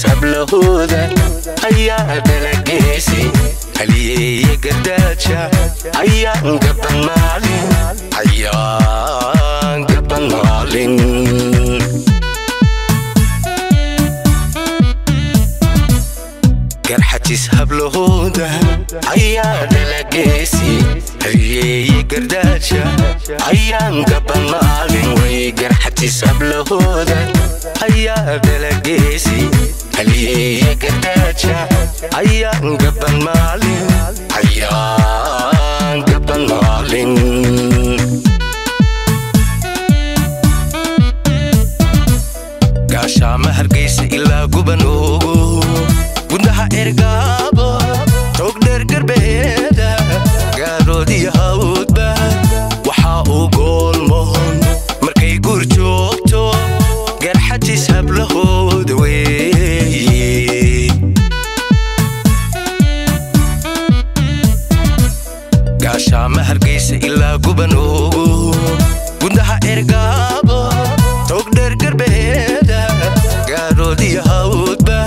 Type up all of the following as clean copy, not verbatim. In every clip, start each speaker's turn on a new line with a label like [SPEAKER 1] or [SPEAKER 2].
[SPEAKER 1] hablahoda ayaa dalageysi haliyey gardaaja ayaan gaban maalin garxatis hablahoda ayaa dalageysi haliyey gardaaja ayaan gaban maalin way garxatis hablahoda ayaa dalageysi haliyey gardaaja ayaan gaban maalin gaashaama hargeysa ilaa gubanoogo gudnaha ergaabo togdheer garbeeda gaaroodiyo hawdba waxaa uu goolmoon markay guur joogto garxatis hablahooda weeye gaashaama hargeysa ilaa gubanoogo gudnaha ergaabo togdheer garbeeda gaaroodiyo hawdba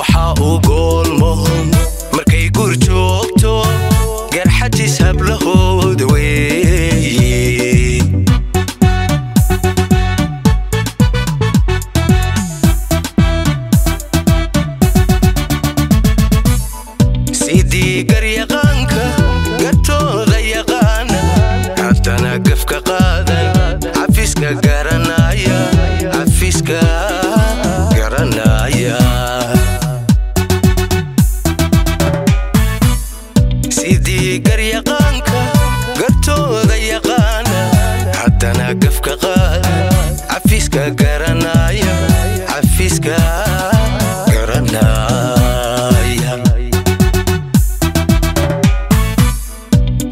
[SPEAKER 1] waxaa uu goolmoon markay guur joogto garxatis hablahooda weeye sidii garyaqaanka gartooda yaqaana haddana gafka qaadan cafiska garanaya sidii garyaqaanka gartooda yaqaana haddana gafka qaadan cafiska garanaya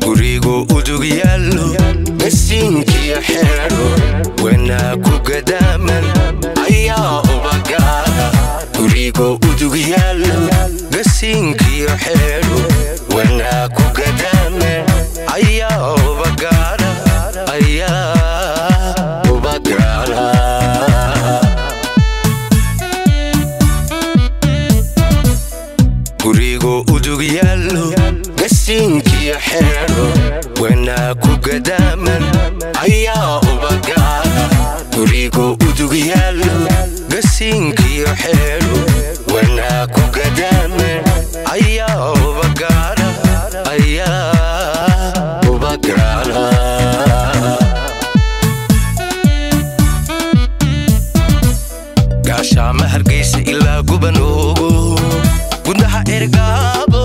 [SPEAKER 1] gurigu udug yaallo gasiinkiyo xeero wanaa ku gadaaman ayaa ubagaara gurigu udug yaallo gasiinkiyo xeero wanaa ku gadaaman ayaa ubagaara gurigu udug yaallo gasiinkiyo xeero wanaa ku gadaaman ayaa ubagaara gurigu udug yaallo gasiinkiyo xeero wanaa ku gadaaman ayaa ubagaara gaashaama hargeysa ilaa gubanoogo gudnaha ergaabo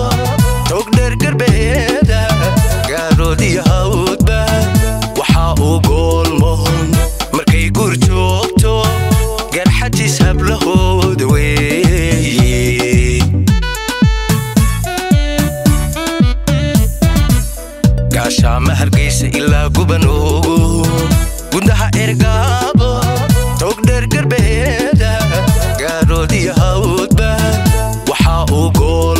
[SPEAKER 1] togdheer garbeeda gaaroodiyo hawdba waxaa uu goolmoon markay guur joogto garxatis hablahooda weeye gaashaama hargeysa ilaa gubanoogo gudnaha ergaabo togdheer garbeeda gaaroodiyo hawdba waxaa uu gool